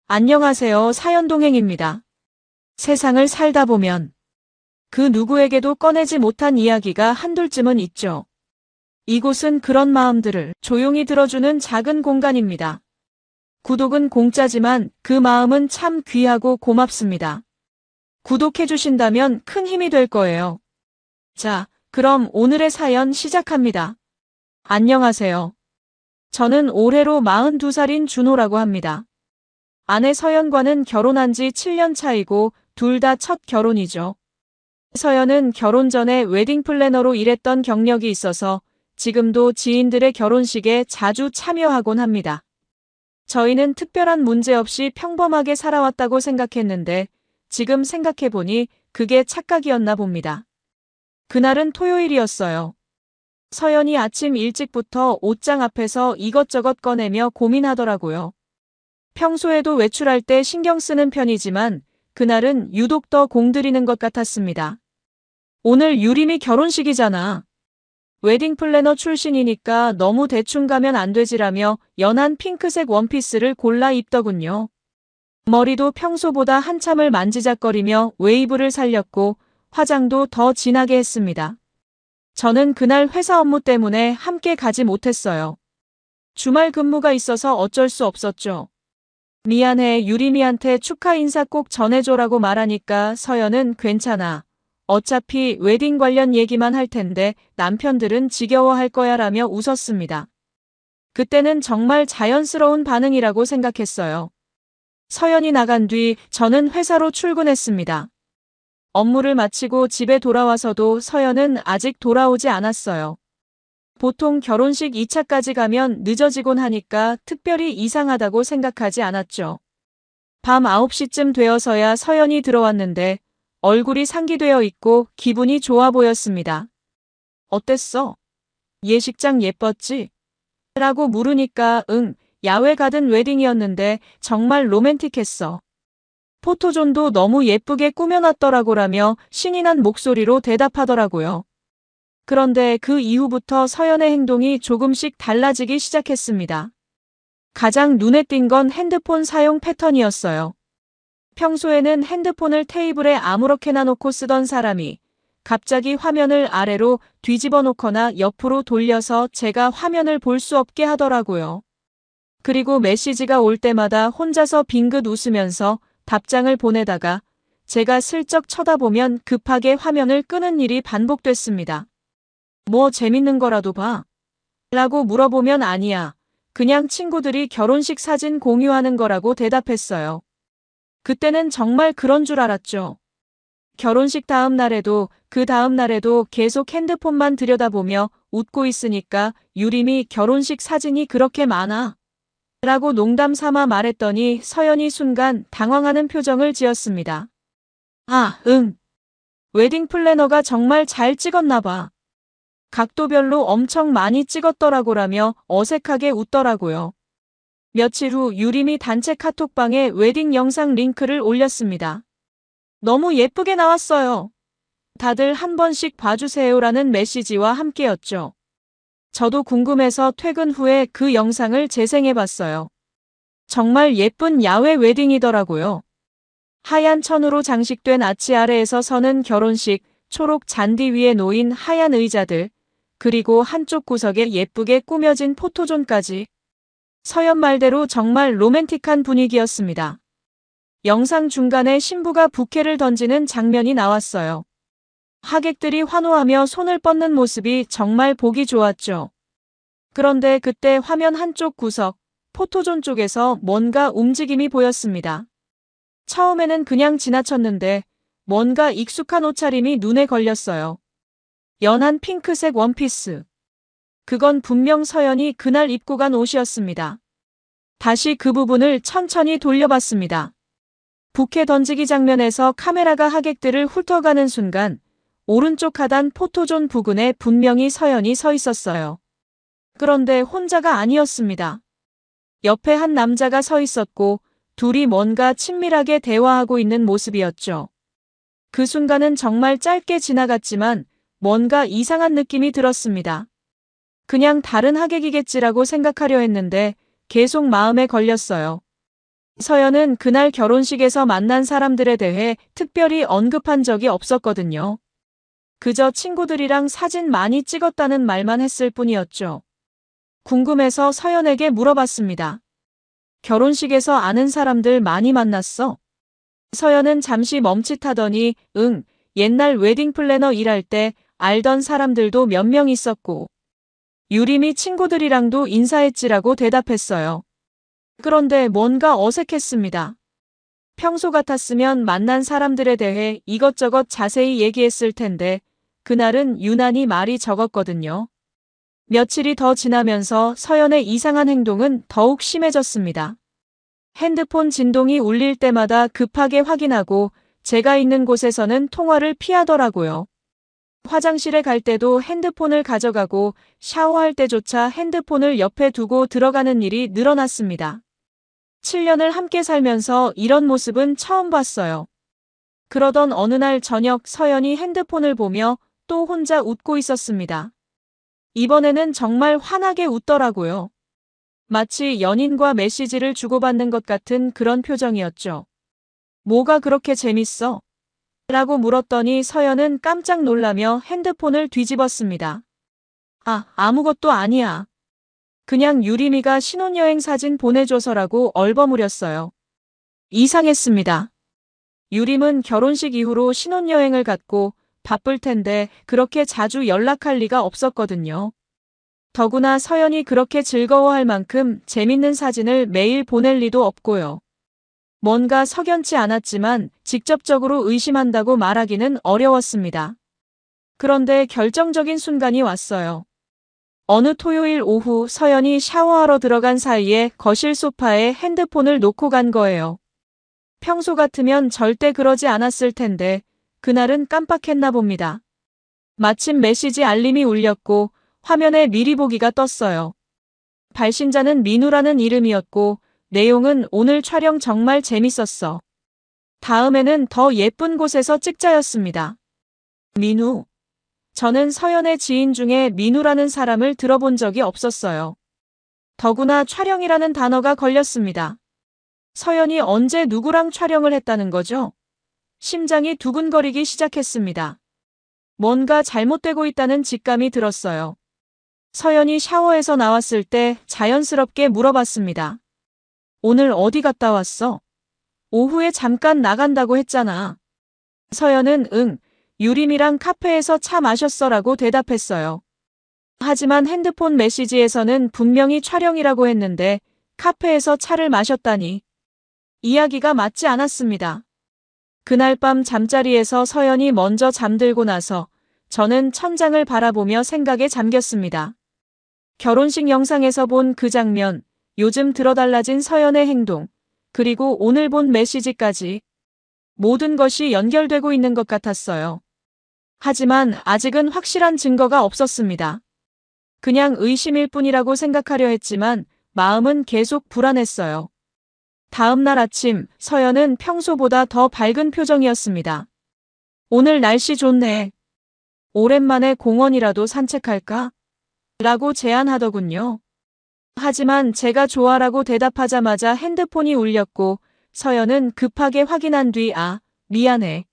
안녕하세요. 사연동행입니다. 세상을 살다 보면 그 누구에게도 꺼내지 못한 이야기가 한둘쯤은 있죠. 이곳은 그런 마음들을 조용히 들어주는 작은 공간입니다. 구독은 공짜지만 그 마음은 참 귀하고 고맙습니다. 구독해주신다면 큰 힘이 될 거예요. 자, 그럼 오늘의 사연 시작합니다. 안녕하세요. 저는 올해로 42살인 준호라고 합니다. 아내 서연과는 결혼한 지 7년 차이고 둘 다 첫 결혼이죠. 서연은 결혼 전에 웨딩 플래너로 일했던 경력이 있어서 지금도 지인들의 결혼식에 자주 참여하곤 합니다. 저희는 특별한 문제 없이 평범하게 살아왔다고 생각했는데 지금 생각해보니 그게 착각이었나 봅니다. 그날은 토요일이었어요. 서연이 아침 일찍부터 옷장 앞에서 이것저것 꺼내며 고민하더라고요. 평소에도 외출할 때 신경 쓰는 편이지만 그날은 유독 더 공들이는 것 같았습니다. 오늘 유림이 결혼식이잖아. 웨딩 플래너 출신이니까 너무 대충 가면 안 되지라며 연한 핑크색 원피스를 골라 입더군요. 머리도 평소보다 한참을 만지작거리며 웨이브를 살렸고 화장도 더 진하게 했습니다. 저는 그날 회사 업무 때문에 함께 가지 못했어요. 주말 근무가 있어서 어쩔 수 없었죠. 미안해, 유림이한테 축하 인사 꼭 전해줘라고 말하니까 서연은 괜찮아. 어차피 웨딩 관련 얘기만 할 텐데 남편들은 지겨워할 거야 라며 웃었습니다. 그때는 정말 자연스러운 반응이라고 생각했어요. 서연이 나간 뒤 저는 회사로 출근했습니다. 업무를 마치고 집에 돌아와서도 서연은 아직 돌아오지 않았어요. 보통 결혼식 2차까지 가면 늦어지곤 하니까 특별히 이상하다고 생각하지 않았죠. 밤 9시쯤 되어서야 서연이 들어왔는데 얼굴이 상기되어 있고 기분이 좋아 보였습니다. 어땠어? 예식장 예뻤지? 라고 물으니까 야외 가든 웨딩이었는데 정말 로맨틱했어. 포토존도 너무 예쁘게 꾸며놨더라고라며 신이 난 목소리로 대답하더라고요. 그런데 그 이후부터 서연의 행동이 조금씩 달라지기 시작했습니다. 가장 눈에 띈 건 핸드폰 사용 패턴이었어요. 평소에는 핸드폰을 테이블에 아무렇게나 놓고 쓰던 사람이 갑자기 화면을 아래로 뒤집어 놓거나 옆으로 돌려서 제가 화면을 볼 수 없게 하더라고요. 그리고 메시지가 올 때마다 혼자서 빙긋 웃으면서 답장을 보내다가 제가 슬쩍 쳐다보면 급하게 화면을 끄는 일이 반복됐습니다. 뭐 재밌는 거라도 봐? 라고 물어보면 아니야. 그냥 친구들이 결혼식 사진 공유하는 거라고 대답했어요. 그때는 정말 그런 줄 알았죠. 결혼식 다음 날에도 그 다음 날에도 계속 핸드폰만 들여다보며 웃고 있으니까 유림이 결혼식 사진이 그렇게 많아? 라고 농담 삼아 말했더니 서연이 순간 당황하는 표정을 지었습니다. 아, 웨딩 플래너가 정말 잘 찍었나 봐. 각도별로 엄청 많이 찍었더라고라며 어색하게 웃더라고요. 며칠 후 유림이 단체 카톡방에 웨딩 영상 링크를 올렸습니다. 너무 예쁘게 나왔어요. 다들 한 번씩 봐주세요라는 메시지와 함께였죠. 저도 궁금해서 퇴근 후에 그 영상을 재생해봤어요. 정말 예쁜 야외 웨딩이더라고요. 하얀 천으로 장식된 아치 아래에서 서는 결혼식, 초록 잔디 위에 놓인 하얀 의자들, 그리고 한쪽 구석에 예쁘게 꾸며진 포토존까지. 서연 말대로 정말 로맨틱한 분위기였습니다. 영상 중간에 신부가 부케를 던지는 장면이 나왔어요. 하객들이 환호하며 손을 뻗는 모습이 정말 보기 좋았죠. 그런데 그때 화면 한쪽 구석, 포토존 쪽에서 뭔가 움직임이 보였습니다. 처음에는 그냥 지나쳤는데 뭔가 익숙한 옷차림이 눈에 걸렸어요. 연한 핑크색 원피스. 그건 분명 서연이 그날 입고 간 옷이었습니다. 다시 그 부분을 천천히 돌려봤습니다. 부케 던지기 장면에서 카메라가 하객들을 훑어가는 순간 오른쪽 하단 포토존 부근에 분명히 서연이 서 있었어요. 그런데 혼자가 아니었습니다. 옆에 한 남자가 서 있었고 둘이 뭔가 친밀하게 대화하고 있는 모습이었죠. 그 순간은 정말 짧게 지나갔지만 뭔가 이상한 느낌이 들었습니다. 그냥 다른 하객이겠지라고 생각하려 했는데 계속 마음에 걸렸어요. 서연은 그날 결혼식에서 만난 사람들에 대해 특별히 언급한 적이 없었거든요. 그저 친구들이랑 사진 많이 찍었다는 말만 했을 뿐이었죠. 궁금해서 서연에게 물어봤습니다. 결혼식에서 아는 사람들 많이 만났어? 서연은 잠시 멈칫하더니 응, 옛날 웨딩 플래너 일할 때 알던 사람들도 몇 명 있었고 유림이 친구들이랑도 인사했지라고 대답했어요. 그런데 뭔가 어색했습니다. 평소 같았으면 만난 사람들에 대해 이것저것 자세히 얘기했을 텐데 그날은 유난히 말이 적었거든요. 며칠이 더 지나면서 서연의 이상한 행동은 더욱 심해졌습니다. 핸드폰 진동이 울릴 때마다 급하게 확인하고 제가 있는 곳에서는 통화를 피하더라고요. 화장실에 갈 때도 핸드폰을 가져가고 샤워할 때조차 핸드폰을 옆에 두고 들어가는 일이 늘어났습니다. 7년을 함께 살면서 이런 모습은 처음 봤어요. 그러던 어느 날 저녁 서연이 핸드폰을 보며 또 혼자 웃고 있었습니다. 이번에는 정말 환하게 웃더라고요. 마치 연인과 메시지를 주고받는 것 같은 그런 표정이었죠. 뭐가 그렇게 재밌어? 라고 물었더니 서연은 깜짝 놀라며 핸드폰을 뒤집었습니다. 아무것도 아니야. 그냥 유림이가 신혼여행 사진 보내줘서라고 얼버무렸어요. 이상했습니다. 유림은 결혼식 이후로 신혼여행을 갔고 바쁠 텐데 그렇게 자주 연락할 리가 없었거든요. 더구나 서연이 그렇게 즐거워할 만큼 재밌는 사진을 매일 보낼 리도 없고요. 뭔가 석연치 않았지만 직접적으로 의심한다고 말하기는 어려웠습니다. 그런데 결정적인 순간이 왔어요. 어느 토요일 오후 서연이 샤워하러 들어간 사이에 거실 소파에 핸드폰을 놓고 간 거예요. 평소 같으면 절대 그러지 않았을 텐데 그날은 깜빡했나 봅니다. 마침 메시지 알림이 울렸고 화면에 미리 보기가 떴어요. 발신자는 민우라는 이름이었고 내용은 오늘 촬영 정말 재밌었어. 다음에는 더 예쁜 곳에서 찍자였습니다. 민우. 저는 서연의 지인 중에 민우라는 사람을 들어본 적이 없었어요. 더구나 촬영이라는 단어가 걸렸습니다. 서연이 언제 누구랑 촬영을 했다는 거죠? 심장이 두근거리기 시작했습니다. 뭔가 잘못되고 있다는 직감이 들었어요. 서연이 샤워에서 나왔을 때 자연스럽게 물어봤습니다. 오늘 어디 갔다 왔어? 오후에 잠깐 나간다고 했잖아. 서연은 응, 유림이랑 카페에서 차 마셨어라고 대답했어요. 하지만 핸드폰 메시지에서는 분명히 촬영이라고 했는데 카페에서 차를 마셨다니. 이야기가 맞지 않았습니다. 그날 밤 잠자리에서 서연이 먼저 잠들고 나서 저는 천장을 바라보며 생각에 잠겼습니다. 결혼식 영상에서 본 그 장면, 요즘 들어달라진 서연의 행동, 그리고 오늘 본 메시지까지 모든 것이 연결되고 있는 것 같았어요. 하지만 아직은 확실한 증거가 없었습니다. 그냥 의심일 뿐이라고 생각하려 했지만 마음은 계속 불안했어요. 다음 날 아침 서연은 평소보다 더 밝은 표정이었습니다. 오늘 날씨 좋네. 오랜만에 공원이라도 산책할까? 라고 제안하더군요. 하지만 제가 좋아라고 대답하자마자 핸드폰이 울렸고 서연은 급하게 확인한 뒤 미안해.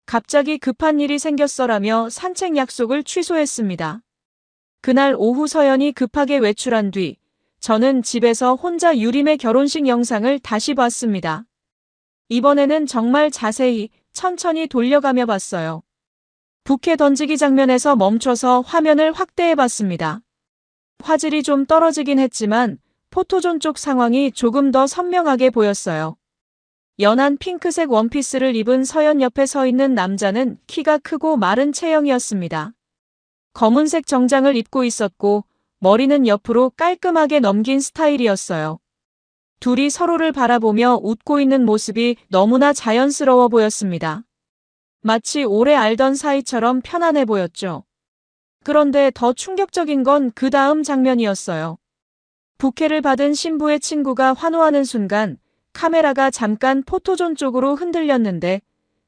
갑자기 급한 일이 생겼어라며 산책 약속을 취소했습니다. 그날 오후 서연이 급하게 외출한 뒤 저는 집에서 혼자 유림의 결혼식 영상을 다시 봤습니다. 이번에는 정말 자세히 천천히 돌려가며 봤어요. 부케 던지기 장면에서 멈춰서 화면을 확대해 봤습니다. 화질이 좀 떨어지긴 했지만 포토존 쪽 상황이 조금 더 선명하게 보였어요. 연한 핑크색 원피스를 입은 서연 옆에 서 있는 남자는 키가 크고 마른 체형이었습니다. 검은색 정장을 입고 있었고 머리는 옆으로 깔끔하게 넘긴 스타일이었어요. 둘이 서로를 바라보며 웃고 있는 모습이 너무나 자연스러워 보였습니다. 마치 오래 알던 사이처럼 편안해 보였죠. 그런데 더 충격적인 건 그 다음 장면이었어요. 부케를 받은 신부의 친구가 환호하는 순간 카메라가 잠깐 포토존 쪽으로 흔들렸는데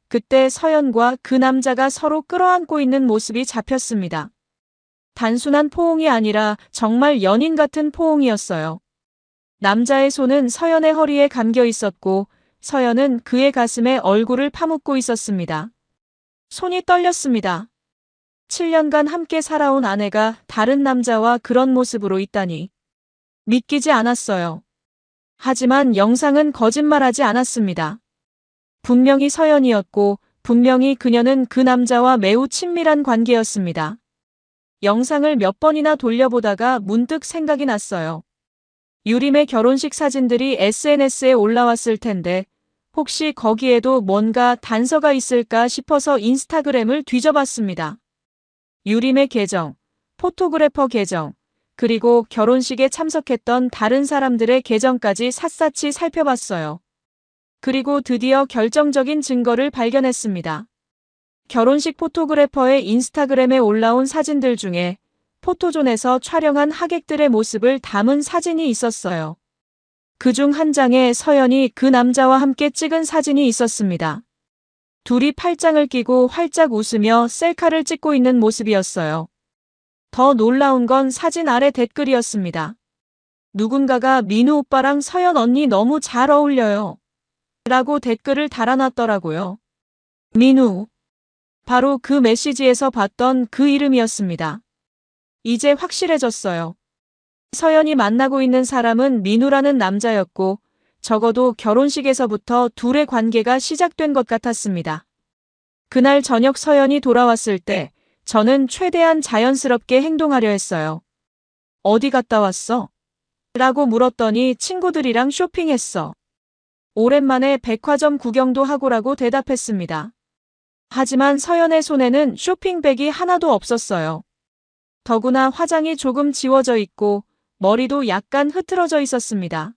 그때 서연과 그 남자가 서로 끌어안고 있는 모습이 잡혔습니다. 단순한 포옹이 아니라 정말 연인 같은 포옹이었어요. 남자의 손은 서연의 허리에 감겨 있었고 서연은 그의 가슴에 얼굴을 파묻고 있었습니다. 손이 떨렸습니다. 7년간 함께 살아온 아내가 다른 남자와 그런 모습으로 있다니. 믿기지 않았어요. 하지만 영상은 거짓말하지 않았습니다. 분명히 서연이었고 분명히 그녀는 그 남자와 매우 친밀한 관계였습니다. 영상을 몇 번이나 돌려보다가 문득 생각이 났어요. 유림의 결혼식 사진들이 SNS에 올라왔을 텐데 혹시 거기에도 뭔가 단서가 있을까 싶어서 인스타그램을 뒤져봤습니다. 유림의 계정, 포토그래퍼 계정, 그리고 결혼식에 참석했던 다른 사람들의 계정까지 샅샅이 살펴봤어요. 그리고 드디어 결정적인 증거를 발견했습니다. 결혼식 포토그래퍼의 인스타그램에 올라온 사진들 중에 포토존에서 촬영한 하객들의 모습을 담은 사진이 있었어요. 그중 한 장에 서연이 그 남자와 함께 찍은 사진이 있었습니다. 둘이 팔짱을 끼고 활짝 웃으며 셀카를 찍고 있는 모습이었어요. 더 놀라운 건 사진 아래 댓글이었습니다. 누군가가 민우 오빠랑 서연 언니 너무 잘 어울려요. 라고 댓글을 달아놨더라고요. 민우. 바로 그 메시지에서 봤던 그 이름이었습니다. 이제 확실해졌어요. 서연이 만나고 있는 사람은 민우라는 남자였고 적어도 결혼식에서부터 둘의 관계가 시작된 것 같았습니다. 그날 저녁 서연이 돌아왔을 때 저는 최대한 자연스럽게 행동하려 했어요. 어디 갔다 왔어? 라고 물었더니 친구들이랑 쇼핑했어. 오랜만에 백화점 구경도 하고라고 대답했습니다. 하지만 서연의 손에는 쇼핑백이 하나도 없었어요. 더구나 화장이 조금 지워져 있고 머리도 약간 흐트러져 있었습니다.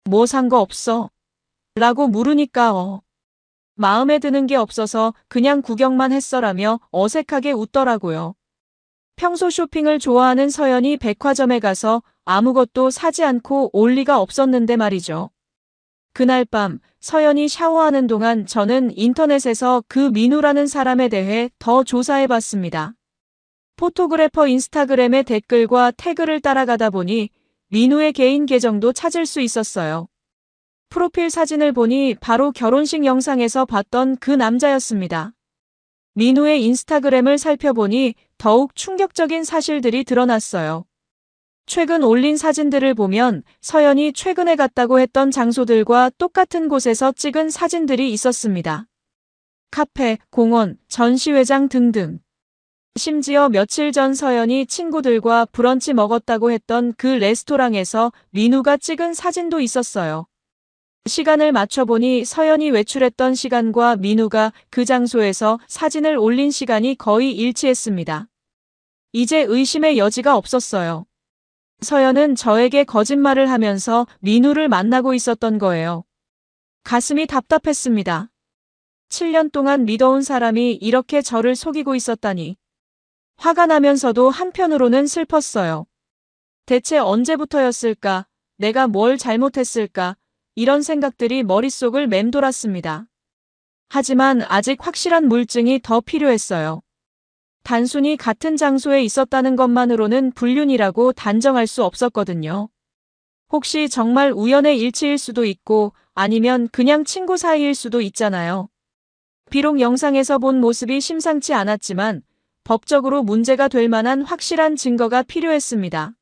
뭐 산 거 없어? 라고 물으니까 마음에 드는 게 없어서 그냥 구경만 했어라며 어색하게 웃더라고요. 평소 쇼핑을 좋아하는 서연이 백화점에 가서 아무것도 사지 않고 올 리가 없었는데 말이죠. 그날 밤 서연이 샤워하는 동안 저는 인터넷에서 그 민우라는 사람에 대해 더 조사해봤습니다. 포토그래퍼 인스타그램의 댓글과 태그를 따라가다 보니 민우의 개인 계정도 찾을 수 있었어요. 프로필 사진을 보니 바로 결혼식 영상에서 봤던 그 남자였습니다. 민우의 인스타그램을 살펴보니 더욱 충격적인 사실들이 드러났어요. 최근 올린 사진들을 보면 서연이 최근에 갔다고 했던 장소들과 똑같은 곳에서 찍은 사진들이 있었습니다. 카페, 공원, 전시회장 등등. 심지어 며칠 전 서연이 친구들과 브런치 먹었다고 했던 그 레스토랑에서 민우가 찍은 사진도 있었어요. 시간을 맞춰보니 서연이 외출했던 시간과 민우가 그 장소에서 사진을 올린 시간이 거의 일치했습니다. 이제 의심의 여지가 없었어요. 서연은 저에게 거짓말을 하면서 민우를 만나고 있었던 거예요. 가슴이 답답했습니다. 7년 동안 믿어온 사람이 이렇게 저를 속이고 있었다니. 화가 나면서도 한편으로는 슬펐어요. 대체 언제부터였을까? 내가 뭘 잘못했을까? 이런 생각들이 머릿속을 맴돌았습니다. 하지만 아직 확실한 물증이 더 필요했어요. 단순히 같은 장소에 있었다는 것만으로는 불륜이라고 단정할 수 없었거든요. 혹시 정말 우연의 일치일 수도 있고 아니면 그냥 친구 사이일 수도 있잖아요. 비록 영상에서 본 모습이 심상치 않았지만 법적으로 문제가 될 만한 확실한 증거가 필요했습니다.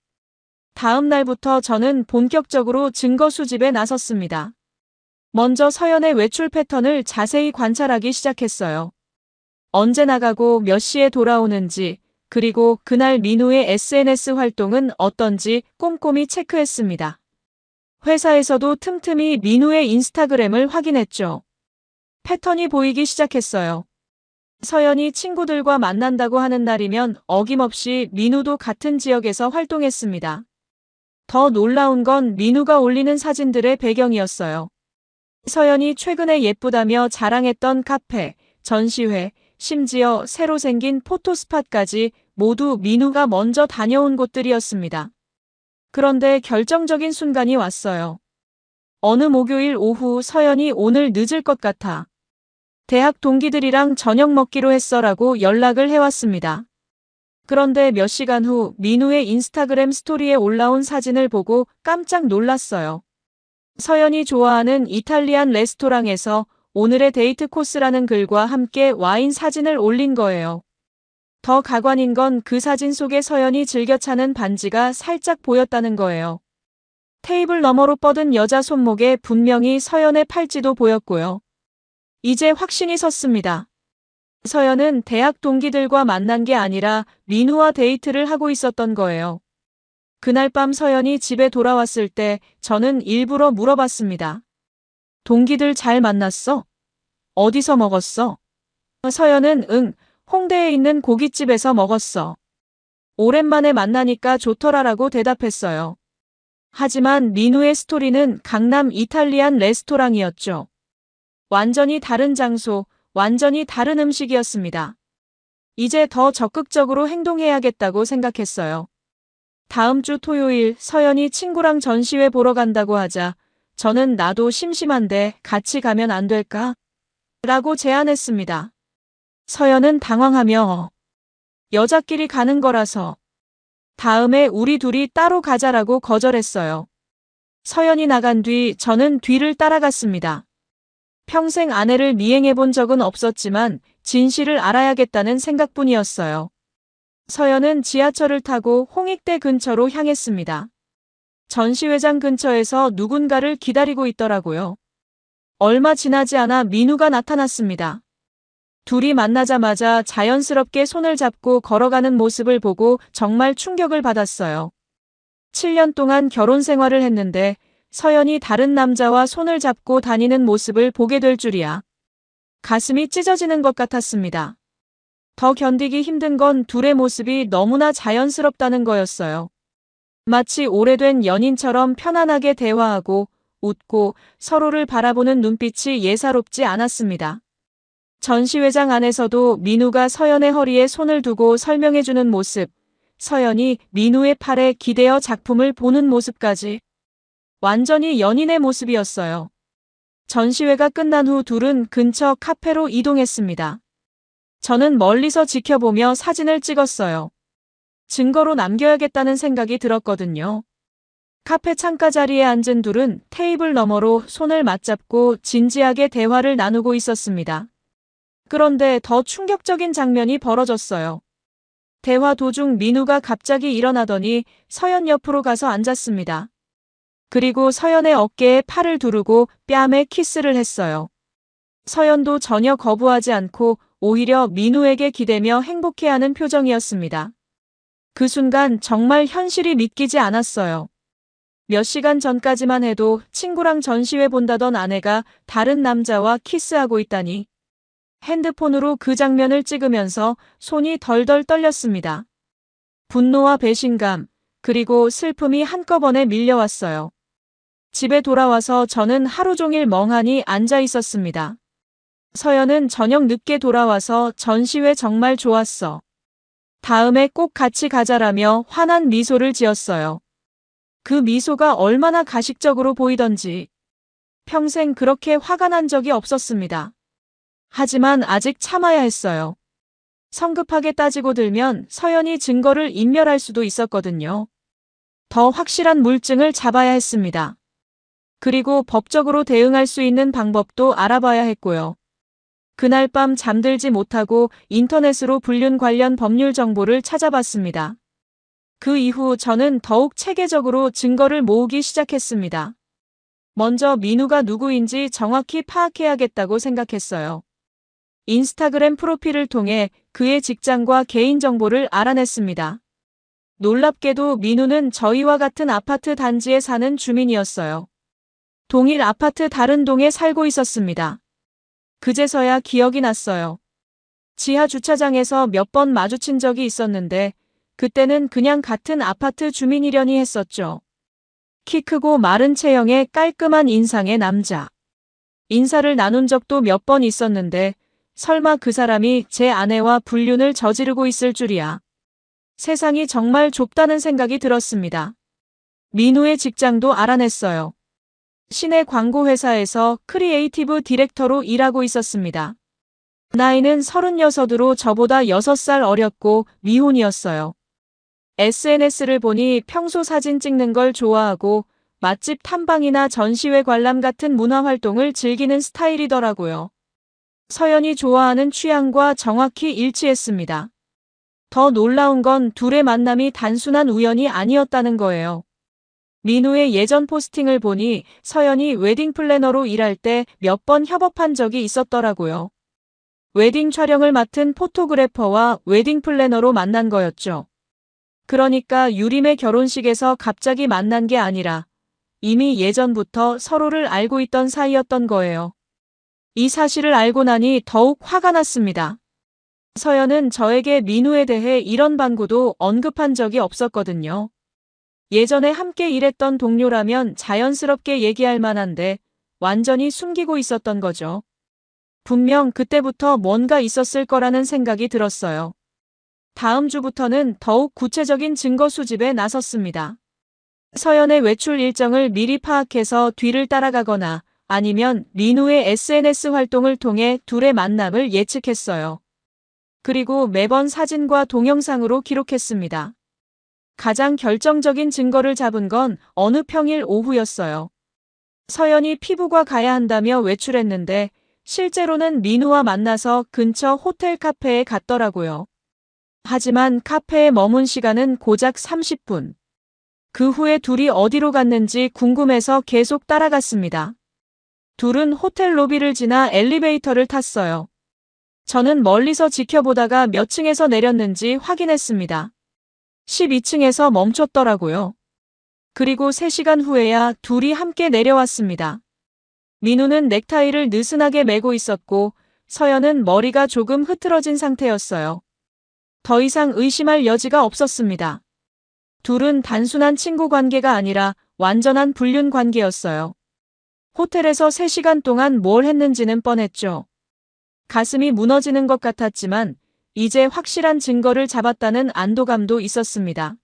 다음 날부터 저는 본격적으로 증거 수집에 나섰습니다. 먼저 서연의 외출 패턴을 자세히 관찰하기 시작했어요. 언제 나가고 몇 시에 돌아오는지, 그리고 그날 민우의 SNS 활동은 어떤지 꼼꼼히 체크했습니다. 회사에서도 틈틈이 민우의 인스타그램을 확인했죠. 패턴이 보이기 시작했어요. 서연이 친구들과 만난다고 하는 날이면 어김없이 민우도 같은 지역에서 활동했습니다. 더 놀라운 건 민우가 올리는 사진들의 배경이었어요. 서연이 최근에 예쁘다며 자랑했던 카페, 전시회, 심지어 새로 생긴 포토스팟까지 모두 민우가 먼저 다녀온 곳들이었습니다. 그런데 결정적인 순간이 왔어요. 어느 목요일 오후 서연이 오늘 늦을 것 같아. 대학 동기들이랑 저녁 먹기로 했어라고 연락을 해왔습니다. 그런데 몇 시간 후 민우의 인스타그램 스토리에 올라온 사진을 보고 깜짝 놀랐어요. 서연이 좋아하는 이탈리안 레스토랑에서 오늘의 데이트 코스라는 글과 함께 와인 사진을 올린 거예요. 더 가관인 건 그 사진 속에 서연이 즐겨 차는 반지가 살짝 보였다는 거예요. 테이블 너머로 뻗은 여자 손목에 분명히 서연의 팔찌도 보였고요. 이제 확신이 섰습니다. 서연은 대학 동기들과 만난 게 아니라 민우와 데이트를 하고 있었던 거예요. 그날 밤 서연이 집에 돌아왔을 때 저는 일부러 물어봤습니다. 동기들 잘 만났어? 어디서 먹었어? 서연은 응, 홍대에 있는 고깃집에서 먹었어. 오랜만에 만나니까 좋더라라고 대답했어요. 하지만 민우의 스토리는 강남 이탈리안 레스토랑이었죠. 완전히 다른 장소, 완전히 다른 음식이었습니다. 이제 더 적극적으로 행동해야겠다고 생각했어요. 다음 주 토요일 서연이 친구랑 전시회 보러 간다고 하자 저는 나도 심심한데 같이 가면 안 될까? 라고 제안했습니다. 서연은 당황하며 여자끼리 가는 거라서 다음에 우리 둘이 따로 가자라고 거절했어요. 서연이 나간 뒤 저는 뒤를 따라갔습니다. 평생 아내를 미행해 본 적은 없었지만 진실을 알아야겠다는 생각뿐이었어요. 서연은 지하철을 타고 홍익대 근처로 향했습니다. 전시회장 근처에서 누군가를 기다리고 있더라고요. 얼마 지나지 않아 민우가 나타났습니다. 둘이 만나자마자 자연스럽게 손을 잡고 걸어가는 모습을 보고 정말 충격을 받았어요. 7년 동안 결혼 생활을 했는데 서연이 다른 남자와 손을 잡고 다니는 모습을 보게 될 줄이야. 가슴이 찢어지는 것 같았습니다. 더 견디기 힘든 건 둘의 모습이 너무나 자연스럽다는 거였어요. 마치 오래된 연인처럼 편안하게 대화하고 웃고 서로를 바라보는 눈빛이 예사롭지 않았습니다. 전시회장 안에서도 민우가 서연의 허리에 손을 두고 설명해주는 모습, 서연이 민우의 팔에 기대어 작품을 보는 모습까지 완전히 연인의 모습이었어요. 전시회가 끝난 후 둘은 근처 카페로 이동했습니다. 저는 멀리서 지켜보며 사진을 찍었어요. 증거로 남겨야겠다는 생각이 들었거든요. 카페 창가 자리에 앉은 둘은 테이블 너머로 손을 맞잡고 진지하게 대화를 나누고 있었습니다. 그런데 더 충격적인 장면이 벌어졌어요. 대화 도중 민우가 갑자기 일어나더니 서연 옆으로 가서 앉았습니다. 그리고 서연의 어깨에 팔을 두르고 뺨에 키스를 했어요. 서연도 전혀 거부하지 않고 오히려 민우에게 기대며 행복해하는 표정이었습니다. 그 순간 정말 현실이 믿기지 않았어요. 몇 시간 전까지만 해도 친구랑 전시회 본다던 아내가 다른 남자와 키스하고 있다니. 핸드폰으로 그 장면을 찍으면서 손이 덜덜 떨렸습니다. 분노와 배신감, 그리고 슬픔이 한꺼번에 밀려왔어요. 집에 돌아와서 저는 하루 종일 멍하니 앉아 있었습니다. 서연은 저녁 늦게 돌아와서 전시회 정말 좋았어. 다음에 꼭 같이 가자라며 환한 미소를 지었어요. 그 미소가 얼마나 가식적으로 보이던지 평생 그렇게 화가 난 적이 없었습니다. 하지만 아직 참아야 했어요. 성급하게 따지고 들면 서연이 증거를 인멸할 수도 있었거든요. 더 확실한 물증을 잡아야 했습니다. 그리고 법적으로 대응할 수 있는 방법도 알아봐야 했고요. 그날 밤 잠들지 못하고 인터넷으로 불륜 관련 법률 정보를 찾아봤습니다. 그 이후 저는 더욱 체계적으로 증거를 모으기 시작했습니다. 먼저 민우가 누구인지 정확히 파악해야겠다고 생각했어요. 인스타그램 프로필을 통해 그의 직장과 개인정보를 알아냈습니다. 놀랍게도 민우는 저희와 같은 아파트 단지에 사는 주민이었어요. 동일 아파트 다른 동에 살고 있었습니다. 그제서야 기억이 났어요. 지하 주차장에서 몇 번 마주친 적이 있었는데 그때는 그냥 같은 아파트 주민이려니 했었죠. 키 크고 마른 체형의 깔끔한 인상의 남자. 인사를 나눈 적도 몇 번 있었는데 설마 그 사람이 제 아내와 불륜을 저지르고 있을 줄이야. 세상이 정말 좁다는 생각이 들었습니다. 민우의 직장도 알아냈어요. 시내 광고회사에서 크리에이티브 디렉터로 일하고 있었습니다. 나이는 36으로 저보다 6살 어렸고 미혼이었어요. SNS를 보니 평소 사진 찍는 걸 좋아하고 맛집 탐방이나 전시회 관람 같은 문화활동을 즐기는 스타일이더라고요. 서연이 좋아하는 취향과 정확히 일치했습니다. 더 놀라운 건 둘의 만남이 단순한 우연이 아니었다는 거예요. 민우의 예전 포스팅을 보니 서연이 웨딩 플래너로 일할 때 몇 번 협업한 적이 있었더라고요. 웨딩 촬영을 맡은 포토그래퍼와 웨딩 플래너로 만난 거였죠. 그러니까 유림의 결혼식에서 갑자기 만난 게 아니라 이미 예전부터 서로를 알고 있던 사이였던 거예요. 이 사실을 알고 나니 더욱 화가 났습니다. 서연은 저에게 민우에 대해 이런 반구도 언급한 적이 없었거든요. 예전에 함께 일했던 동료라면 자연스럽게 얘기할 만한데 완전히 숨기고 있었던 거죠. 분명 그때부터 뭔가 있었을 거라는 생각이 들었어요. 다음 주부터는 더욱 구체적인 증거 수집에 나섰습니다. 서연의 외출 일정을 미리 파악해서 뒤를 따라가거나 아니면 민우의 SNS 활동을 통해 둘의 만남을 예측했어요. 그리고 매번 사진과 동영상으로 기록했습니다. 가장 결정적인 증거를 잡은 건 어느 평일 오후였어요. 서연이 피부과 가야 한다며 외출했는데 실제로는 민우와 만나서 근처 호텔 카페에 갔더라고요. 하지만 카페에 머문 시간은 고작 30분. 그 후에 둘이 어디로 갔는지 궁금해서 계속 따라갔습니다. 둘은 호텔 로비를 지나 엘리베이터를 탔어요. 저는 멀리서 지켜보다가 몇 층에서 내렸는지 확인했습니다. 12층에서 멈췄더라고요. 그리고 3시간 후에야 둘이 함께 내려왔습니다. 민우는 넥타이를 느슨하게 매고 있었고 서연은 머리가 조금 흐트러진 상태였어요. 더 이상 의심할 여지가 없었습니다. 둘은 단순한 친구 관계가 아니라 완전한 불륜 관계였어요. 호텔에서 3시간 동안 뭘 했는지는 뻔했죠. 가슴이 무너지는 것 같았지만 이제 확실한 증거를 잡았다는 안도감도 있었습니다.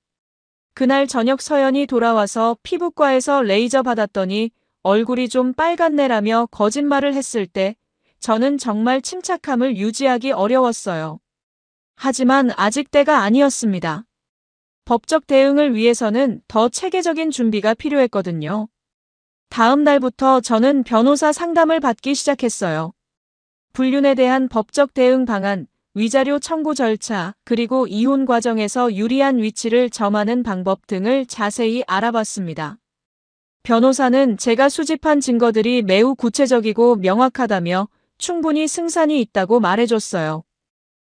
그날 저녁 서연이 돌아와서 피부과에서 레이저 받았더니 얼굴이 좀 빨갛네라며 거짓말을 했을 때 저는 정말 침착함을 유지하기 어려웠어요. 하지만 아직 때가 아니었습니다. 법적 대응을 위해서는 더 체계적인 준비가 필요했거든요. 다음 날부터 저는 변호사 상담을 받기 시작했어요. 불륜에 대한 법적 대응 방안, 위자료 청구 절차, 그리고 이혼 과정에서 유리한 위치를 점하는 방법 등을 자세히 알아봤습니다. 변호사는 제가 수집한 증거들이 매우 구체적이고 명확하다며 충분히 승산이 있다고 말해줬어요.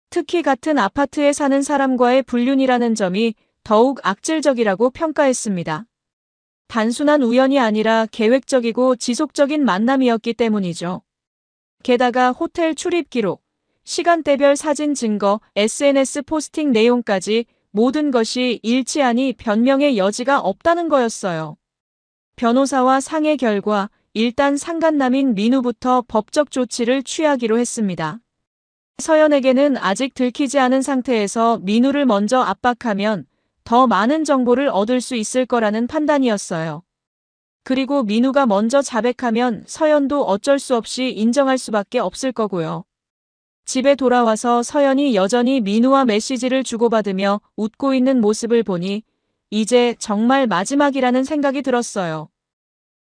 특히 같은 아파트에 사는 사람과의 불륜이라는 점이 더욱 악질적이라고 평가했습니다. 단순한 우연이 아니라 계획적이고 지속적인 만남이었기 때문이죠. 게다가 호텔 출입 기록, 시간대별 사진 증거, SNS 포스팅 내용까지 모든 것이 일치하니 변명의 여지가 없다는 거였어요. 변호사와 상의 결과 일단 상간남인 민우부터 법적 조치를 취하기로 했습니다. 서연에게는 아직 들키지 않은 상태에서 민우를 먼저 압박하면 더 많은 정보를 얻을 수 있을 거라는 판단이었어요. 그리고 민우가 먼저 자백하면 서연도 어쩔 수 없이 인정할 수밖에 없을 거고요. 집에 돌아와서 서연이 여전히 민우와 메시지를 주고받으며 웃고 있는 모습을 보니 이제 정말 마지막이라는 생각이 들었어요.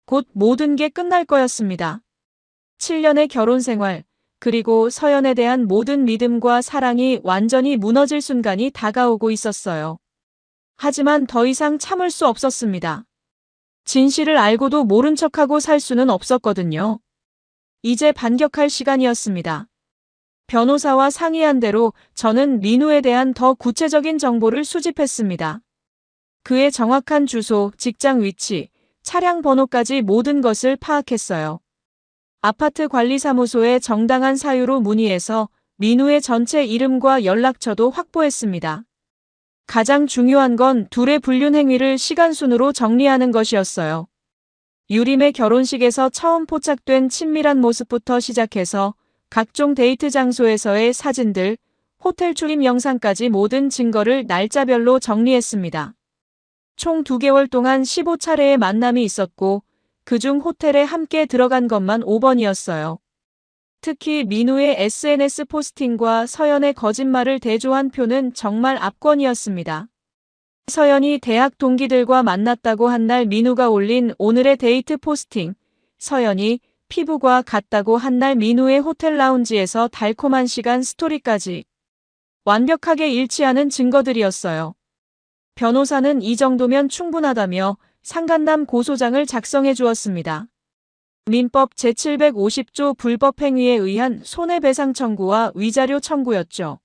곧 모든 게 끝날 거였습니다. 7년의 결혼 생활, 그리고 서연에 대한 모든 믿음과 사랑이 완전히 무너질 순간이 다가오고 있었어요. 하지만 더 이상 참을 수 없었습니다. 진실을 알고도 모른 척하고 살 수는 없었거든요. 이제 반격할 시간이었습니다. 변호사와 상의한 대로 저는 민우에 대한 더 구체적인 정보를 수집했습니다. 그의 정확한 주소, 직장 위치, 차량 번호까지 모든 것을 파악했어요. 아파트 관리사무소에 정당한 사유로 문의해서 민우의 전체 이름과 연락처도 확보했습니다. 가장 중요한 건 둘의 불륜 행위를 시간순으로 정리하는 것이었어요. 유림의 결혼식에서 처음 포착된 친밀한 모습부터 시작해서 각종 데이트 장소에서의 사진들, 호텔 출입 영상까지 모든 증거를 날짜별로 정리했습니다. 총 2개월 동안 15차례의 만남이 있었고 그중 호텔에 함께 들어간 것만 5번이었어요. 특히 민우의 SNS 포스팅과 서연의 거짓말을 대조한 표는 정말 압권이었습니다. 서연이 대학 동기들과 만났다고 한 날 민우가 올린 오늘의 데이트 포스팅, 서연이 피부과 같다고 한 날 민우의 호텔 라운지에서 달콤한 시간 스토리까지 완벽하게 일치하는 증거들이었어요. 변호사는 이 정도면 충분하다며 상간남 고소장을 작성해 주었습니다. 민법 제750조 불법행위에 의한 손해배상 청구와 위자료 청구였죠.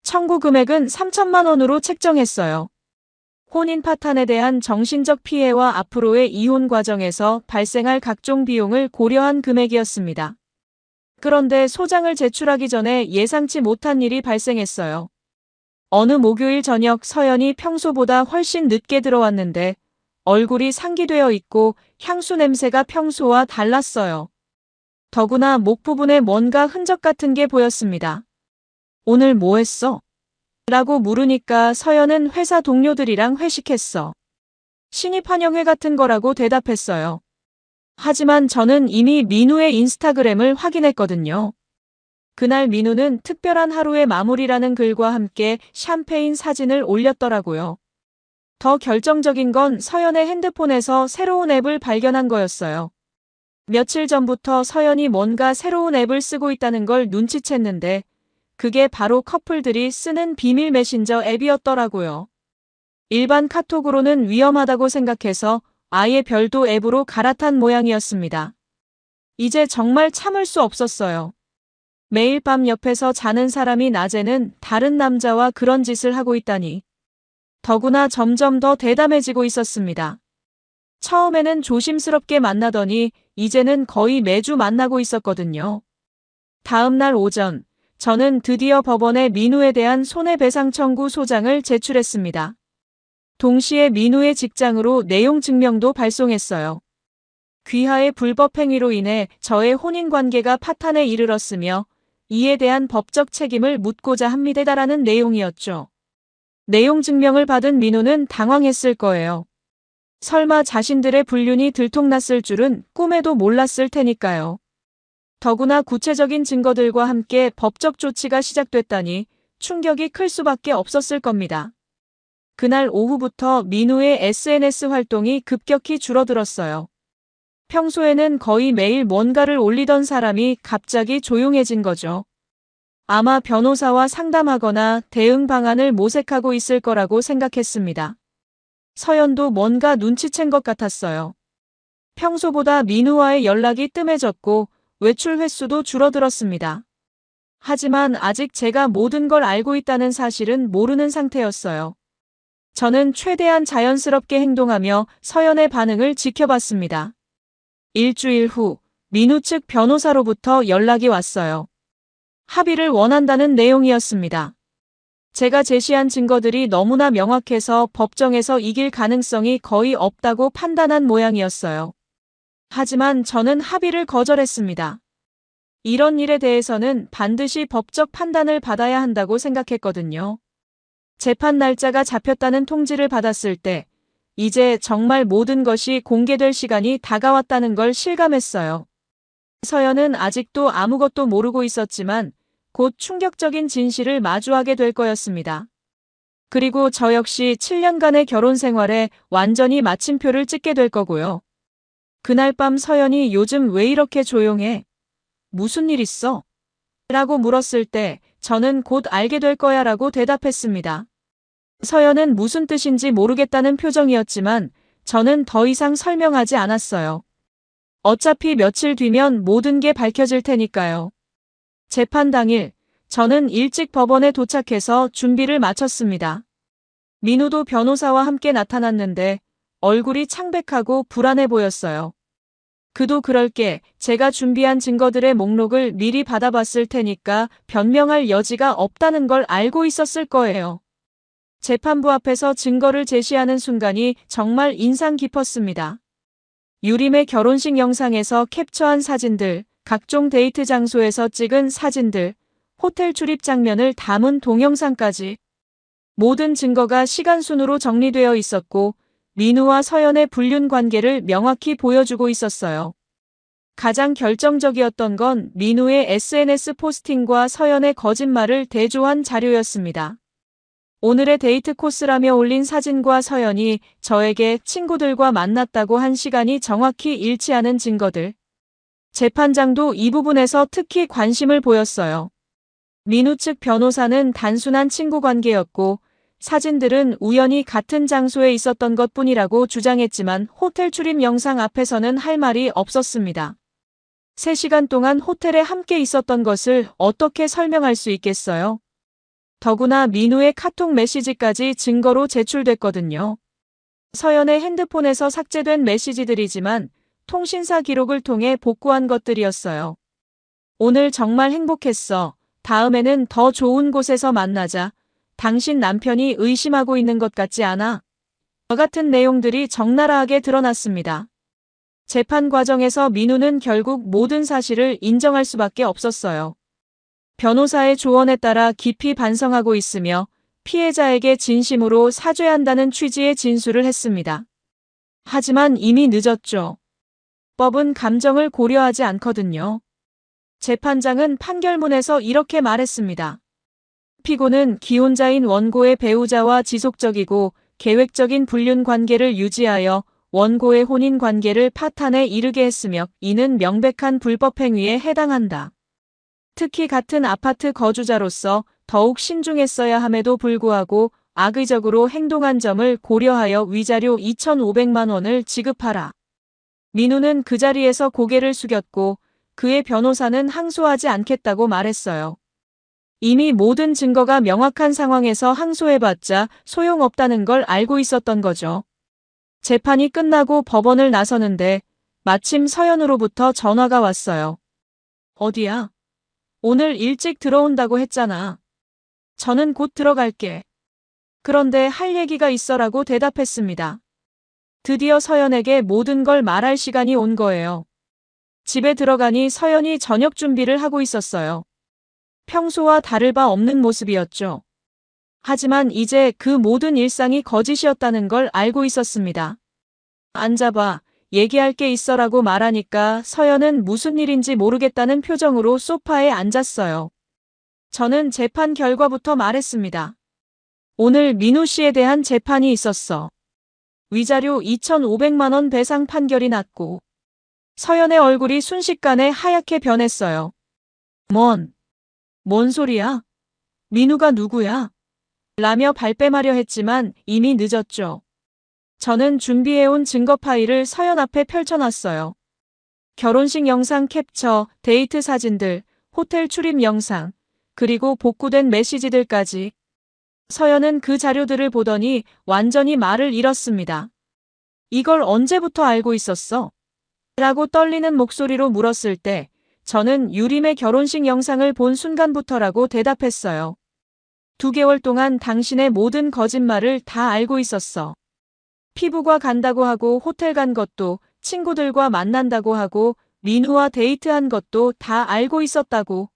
청구 금액은 3천만 원으로 책정했어요. 혼인 파탄에 대한 정신적 피해와 앞으로의 이혼 과정에서 발생할 각종 비용을 고려한 금액이었습니다. 그런데 소장을 제출하기 전에 예상치 못한 일이 발생했어요. 어느 목요일 저녁 서연이 평소보다 훨씬 늦게 들어왔는데 얼굴이 상기되어 있고 향수 냄새가 평소와 달랐어요. 더구나 목 부분에 뭔가 흔적 같은 게 보였습니다. 오늘 뭐 했어? 라고 물으니까 서연은 회사 동료들이랑 회식했어. 신입환영회 같은 거라고 대답했어요. 하지만 저는 이미 민우의 인스타그램을 확인했거든요. 그날 민우는 특별한 하루의 마무리라는 글과 함께 샴페인 사진을 올렸더라고요. 더 결정적인 건 서연의 핸드폰에서 새로운 앱을 발견한 거였어요. 며칠 전부터 서연이 뭔가 새로운 앱을 쓰고 있다는 걸 눈치챘는데 그게 바로 커플들이 쓰는 비밀 메신저 앱이었더라고요. 일반 카톡으로는 위험하다고 생각해서 아예 별도 앱으로 갈아탄 모양이었습니다. 이제 정말 참을 수 없었어요. 매일 밤 옆에서 자는 사람이 낮에는 다른 남자와 그런 짓을 하고 있다니. 더구나 점점 더 대담해지고 있었습니다. 처음에는 조심스럽게 만나더니 이제는 거의 매주 만나고 있었거든요. 다음 날 오전, 저는 드디어 법원에 민우에 대한 손해배상 청구 소장을 제출했습니다. 동시에 민우의 직장으로 내용 증명도 발송했어요. 귀하의 불법 행위로 인해 저의 혼인관계가 파탄에 이르렀으며 이에 대한 법적 책임을 묻고자 합니다라는 내용이었죠. 내용 증명을 받은 민우는 당황했을 거예요. 설마 자신들의 불륜이 들통났을 줄은 꿈에도 몰랐을 테니까요. 더구나 구체적인 증거들과 함께 법적 조치가 시작됐다니 충격이 클 수밖에 없었을 겁니다. 그날 오후부터 민우의 SNS 활동이 급격히 줄어들었어요. 평소에는 거의 매일 뭔가를 올리던 사람이 갑자기 조용해진 거죠. 아마 변호사와 상담하거나 대응 방안을 모색하고 있을 거라고 생각했습니다. 서연도 뭔가 눈치챈 것 같았어요. 평소보다 민우와의 연락이 뜸해졌고 외출 횟수도 줄어들었습니다. 하지만 아직 제가 모든 걸 알고 있다는 사실은 모르는 상태였어요. 저는 최대한 자연스럽게 행동하며 서연의 반응을 지켜봤습니다. 일주일 후 민우 측 변호사로부터 연락이 왔어요. 합의를 원한다는 내용이었습니다. 제가 제시한 증거들이 너무나 명확해서 법정에서 이길 가능성이 거의 없다고 판단한 모양이었어요. 하지만 저는 합의를 거절했습니다. 이런 일에 대해서는 반드시 법적 판단을 받아야 한다고 생각했거든요. 재판 날짜가 잡혔다는 통지를 받았을 때 이제 정말 모든 것이 공개될 시간이 다가왔다는 걸 실감했어요. 서연은 아직도 아무것도 모르고 있었지만 곧 충격적인 진실을 마주하게 될 거였습니다. 그리고 저 역시 7년간의 결혼 생활에 완전히 마침표를 찍게 될 거고요. 그날 밤 서연이 요즘 왜 이렇게 조용해? 무슨 일 있어? 라고 물었을 때 저는 곧 알게 될 거야 라고 대답했습니다. 서연은 무슨 뜻인지 모르겠다는 표정이었지만 저는 더 이상 설명하지 않았어요. 어차피 며칠 뒤면 모든 게 밝혀질 테니까요. 재판 당일 저는 일찍 법원에 도착해서 준비를 마쳤습니다. 민우도 변호사와 함께 나타났는데 얼굴이 창백하고 불안해 보였어요. 그도 그럴 게 제가 준비한 증거들의 목록을 미리 받아봤을 테니까 변명할 여지가 없다는 걸 알고 있었을 거예요. 재판부 앞에서 증거를 제시하는 순간이 정말 인상 깊었습니다. 유림의 결혼식 영상에서 캡처한 사진들, 각종 데이트 장소에서 찍은 사진들, 호텔 출입 장면을 담은 동영상까지 모든 증거가 시간순으로 정리되어 있었고 민우와 서연의 불륜 관계를 명확히 보여주고 있었어요. 가장 결정적이었던 건 민우의 SNS 포스팅과 서연의 거짓말을 대조한 자료였습니다. 오늘의 데이트 코스라며 올린 사진과 서연이 저에게 친구들과 만났다고 한 시간이 정확히 일치하는 증거들. 재판장도 이 부분에서 특히 관심을 보였어요. 민우 측 변호사는 단순한 친구 관계였고 사진들은 우연히 같은 장소에 있었던 것뿐이라고 주장했지만 호텔 출입 영상 앞에서는 할 말이 없었습니다. 3시간 동안 호텔에 함께 있었던 것을 어떻게 설명할 수 있겠어요? 더구나 민우의 카톡 메시지까지 증거로 제출됐거든요. 서연의 핸드폰에서 삭제된 메시지들이지만 통신사 기록을 통해 복구한 것들이었어요. 오늘 정말 행복했어. 다음에는 더 좋은 곳에서 만나자. 당신 남편이 의심하고 있는 것 같지 않아? 저 같은 내용들이 적나라하게 드러났습니다. 재판 과정에서 민우는 결국 모든 사실을 인정할 수밖에 없었어요. 변호사의 조언에 따라 깊이 반성하고 있으며 피해자에게 진심으로 사죄한다는 취지의 진술을 했습니다. 하지만 이미 늦었죠. 법은 감정을 고려하지 않거든요. 재판장은 판결문에서 이렇게 말했습니다. 피고는 기혼자인 원고의 배우자와 지속적이고 계획적인 불륜 관계를 유지하여 원고의 혼인 관계를 파탄에 이르게 했으며 이는 명백한 불법 행위에 해당한다. 특히 같은 아파트 거주자로서 더욱 신중했어야 함에도 불구하고 악의적으로 행동한 점을 고려하여 위자료 2,500만 원을 지급하라. 민우는 그 자리에서 고개를 숙였고 그의 변호사는 항소하지 않겠다고 말했어요. 이미 모든 증거가 명확한 상황에서 항소해봤자 소용없다는 걸 알고 있었던 거죠. 재판이 끝나고 법원을 나서는데 마침 서연으로부터 전화가 왔어요. 어디야? 오늘 일찍 들어온다고 했잖아. 저는 곧 들어갈게. 그런데 할 얘기가 있어라고 대답했습니다. 드디어 서연에게 모든 걸 말할 시간이 온 거예요. 집에 들어가니 서연이 저녁 준비를 하고 있었어요. 평소와 다를 바 없는 모습이었죠. 하지만 이제 그 모든 일상이 거짓이었다는 걸 알고 있었습니다. 앉아봐, 얘기할 게 있어라고 말하니까 서연은 무슨 일인지 모르겠다는 표정으로 소파에 앉았어요. 저는 재판 결과부터 말했습니다. 오늘 민우 씨에 대한 재판이 있었어. 위자료 2,500만 원 배상 판결이 났고 서연의 얼굴이 순식간에 하얗게 변했어요. 뭔 소리야? 민우가 누구야? 라며 발뺌하려 했지만 이미 늦었죠. 저는 준비해온 증거 파일을 서연 앞에 펼쳐놨어요. 결혼식 영상 캡처, 데이트 사진들, 호텔 출입 영상, 그리고 복구된 메시지들까지. 서연은 그 자료들을 보더니 완전히 말을 잃었습니다. 이걸 언제부터 알고 있었어? 라고 떨리는 목소리로 물었을 때 저는 유림의 결혼식 영상을 본 순간부터라고 대답했어요. 2개월 동안 당신의 모든 거짓말을 다 알고 있었어. 피부과 간다고 하고 호텔 간 것도 친구들과 만난다고 하고 민우와 데이트한 것도 다 알고 있었다고.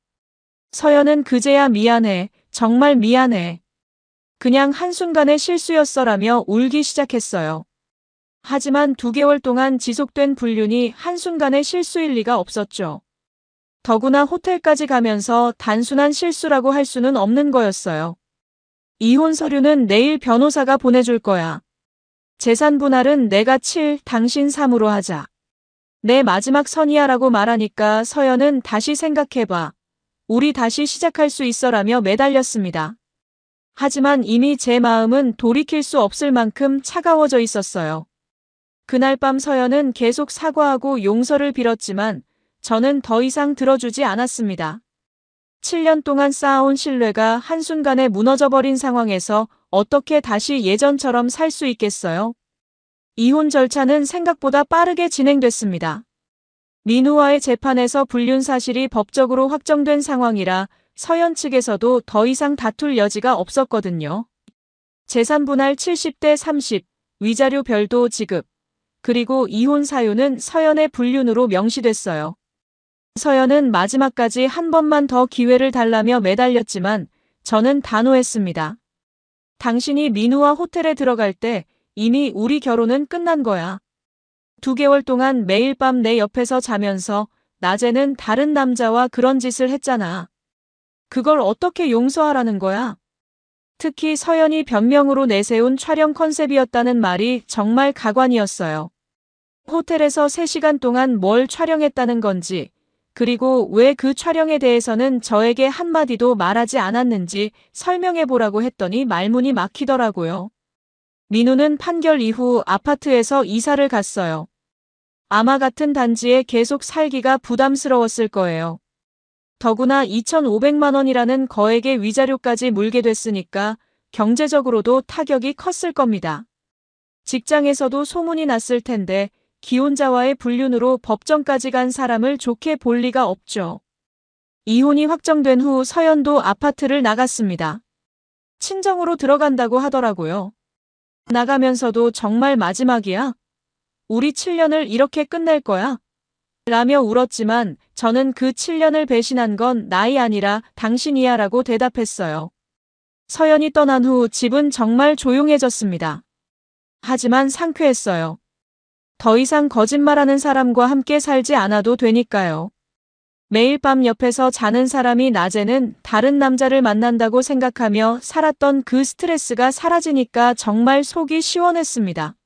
서연은 그제야 미안해. 정말 미안해. 그냥 한순간의 실수였어라며 울기 시작했어요. 하지만 2개월 동안 지속된 불륜이 한순간의 실수일 리가 없었죠. 더구나 호텔까지 가면서 단순한 실수라고 할 수는 없는 거였어요. 이혼 서류는 내일 변호사가 보내줄 거야. 재산 분할은 내가 7, 당신 3으로 하자. 내 마지막 선이야라고 말하니까 서연은 다시 생각해봐. 우리 다시 시작할 수 있어라며 매달렸습니다. 하지만 이미 제 마음은 돌이킬 수 없을 만큼 차가워져 있었어요. 그날 밤 서연은 계속 사과하고 용서를 빌었지만 저는 더 이상 들어주지 않았습니다. 7년 동안 쌓아온 신뢰가 한순간에 무너져버린 상황에서 어떻게 다시 예전처럼 살 수 있겠어요? 이혼 절차는 생각보다 빠르게 진행됐습니다. 민우와의 재판에서 불륜 사실이 법적으로 확정된 상황이라 서연 측에서도 더 이상 다툴 여지가 없었거든요. 재산 분할 70대 30, 위자료 별도 지급, 그리고 이혼 사유는 서연의 불륜으로 명시됐어요. 서연은 마지막까지 한 번만 더 기회를 달라며 매달렸지만 저는 단호했습니다. 당신이 민우와 호텔에 들어갈 때 이미 우리 결혼은 끝난 거야. 2개월 동안 매일 밤 내 옆에서 자면서 낮에는 다른 남자와 그런 짓을 했잖아. 그걸 어떻게 용서하라는 거야? 특히 서연이 변명으로 내세운 촬영 컨셉이었다는 말이 정말 가관이었어요. 호텔에서 3시간 동안 뭘 촬영했다는 건지, 그리고 왜 그 촬영에 대해서는 저에게 한마디도 말하지 않았는지 설명해보라고 했더니 말문이 막히더라고요. 민우는 판결 이후 아파트에서 이사를 갔어요. 아마 같은 단지에 계속 살기가 부담스러웠을 거예요. 더구나 2,500만 원이라는 거액의 위자료까지 물게 됐으니까 경제적으로도 타격이 컸을 겁니다. 직장에서도 소문이 났을 텐데 기혼자와의 불륜으로 법정까지 간 사람을 좋게 볼 리가 없죠. 이혼이 확정된 후 서연도 아파트를 나갔습니다. 친정으로 들어간다고 하더라고요. 나가면서도 정말 마지막이야? 우리 7년을 이렇게 끝낼 거야? 라며 울었지만 저는 그 7년을 배신한 건 나이 아니라 당신이야 라고 대답했어요. 서연이 떠난 후 집은 정말 조용해졌습니다. 하지만 상쾌했어요. 더 이상 거짓말하는 사람과 함께 살지 않아도 되니까요. 매일 밤 옆에서 자는 사람이 낮에는 다른 남자를 만난다고 생각하며 살았던 그 스트레스가 사라지니까 정말 속이 시원했습니다.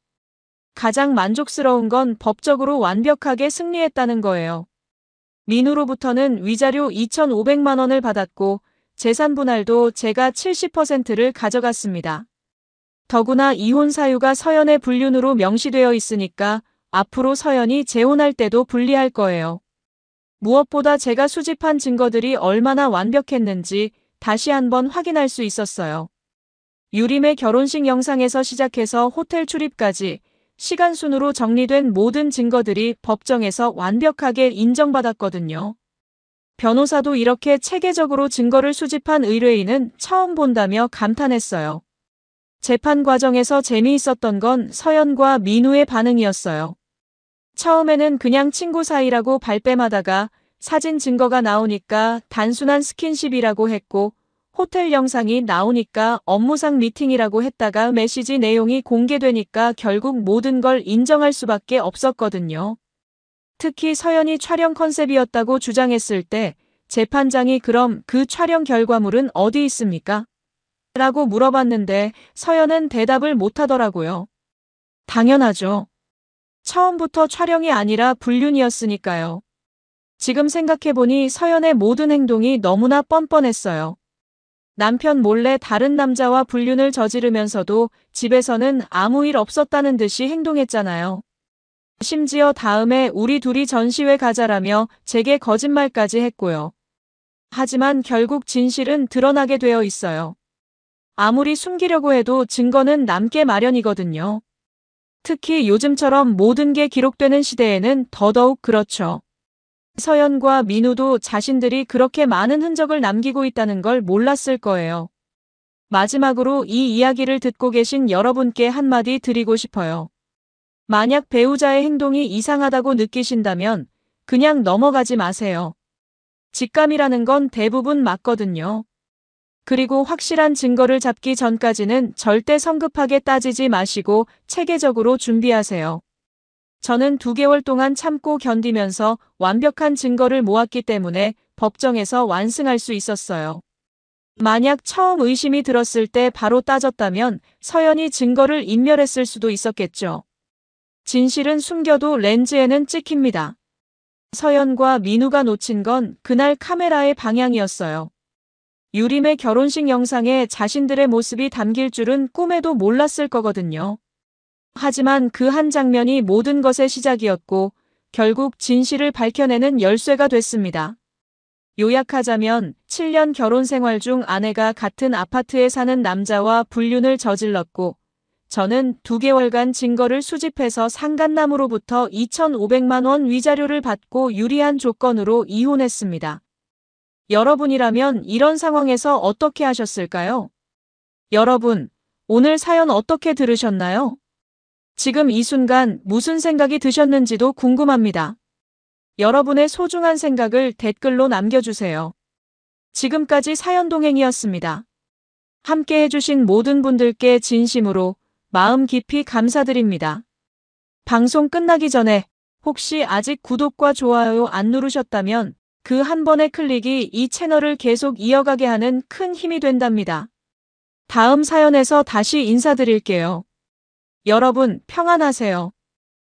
가장 만족스러운 건 법적으로 완벽하게 승리했다는 거예요. 민우로부터는 위자료 2,500만 원을 받았고 재산 분할도 제가 70%를 가져갔습니다. 더구나 이혼 사유가 서연의 불륜으로 명시되어 있으니까 앞으로 서연이 재혼할 때도 불리할 거예요. 무엇보다 제가 수집한 증거들이 얼마나 완벽했는지 다시 한번 확인할 수 있었어요. 유림의 결혼식 영상에서 시작해서 호텔 출입까지 시간 순으로 정리된 모든 증거들이 법정에서 완벽하게 인정받았거든요. 변호사도 이렇게 체계적으로 증거를 수집한 의뢰인은 처음 본다며 감탄했어요. 재판 과정에서 재미있었던 건 서연과 민우의 반응이었어요. 처음에는 그냥 친구 사이라고 발뺌하다가 사진 증거가 나오니까 단순한 스킨십이라고 했고 호텔 영상이 나오니까 업무상 미팅이라고 했다가 메시지 내용이 공개되니까 결국 모든 걸 인정할 수밖에 없었거든요. 특히 서연이 촬영 컨셉이었다고 주장했을 때 재판장이 그럼 그 촬영 결과물은 어디 있습니까? 라고 물어봤는데 서연은 대답을 못하더라고요. 당연하죠. 처음부터 촬영이 아니라 불륜이었으니까요. 지금 생각해보니 서연의 모든 행동이 너무나 뻔뻔했어요. 남편 몰래 다른 남자와 불륜을 저지르면서도 집에서는 아무 일 없었다는 듯이 행동했잖아요. 심지어 다음에 우리 둘이 전시회 가자라며 제게 거짓말까지 했고요. 하지만 결국 진실은 드러나게 되어 있어요. 아무리 숨기려고 해도 증거는 남게 마련이거든요. 특히 요즘처럼 모든 게 기록되는 시대에는 더더욱 그렇죠. 서연과 민우도 자신들이 그렇게 많은 흔적을 남기고 있다는 걸 몰랐을 거예요. 마지막으로 이 이야기를 듣고 계신 여러분께 한마디 드리고 싶어요. 만약 배우자의 행동이 이상하다고 느끼신다면 그냥 넘어가지 마세요. 직감이라는 건 대부분 맞거든요. 그리고 확실한 증거를 잡기 전까지는 절대 성급하게 따지지 마시고 체계적으로 준비하세요. 저는 2개월 동안 참고 견디면서 완벽한 증거를 모았기 때문에 법정에서 완승할 수 있었어요. 만약 처음 의심이 들었을 때 바로 따졌다면 서연이 증거를 인멸했을 수도 있었겠죠. 진실은 숨겨도 렌즈에는 찍힙니다. 서연과 민우가 놓친 건 그날 카메라의 방향이었어요. 유림의 결혼식 영상에 자신들의 모습이 담길 줄은 꿈에도 몰랐을 거거든요. 하지만 그 한 장면이 모든 것의 시작이었고 결국 진실을 밝혀내는 열쇠가 됐습니다. 요약하자면 7년 결혼 생활 중 아내가 같은 아파트에 사는 남자와 불륜을 저질렀고 저는 2개월간 증거를 수집해서 상간남으로부터 2,500만 원 위자료를 받고 유리한 조건으로 이혼했습니다. 여러분이라면 이런 상황에서 어떻게 하셨을까요? 여러분, 오늘 사연 어떻게 들으셨나요? 지금 이 순간 무슨 생각이 드셨는지도 궁금합니다. 여러분의 소중한 생각을 댓글로 남겨주세요. 지금까지 사연동행이었습니다. 함께 해주신 모든 분들께 진심으로 마음 깊이 감사드립니다. 방송 끝나기 전에 혹시 아직 구독과 좋아요 안 누르셨다면 그 한 번의 클릭이 이 채널을 계속 이어가게 하는 큰 힘이 된답니다. 다음 사연에서 다시 인사드릴게요. 여러분 평안하세요.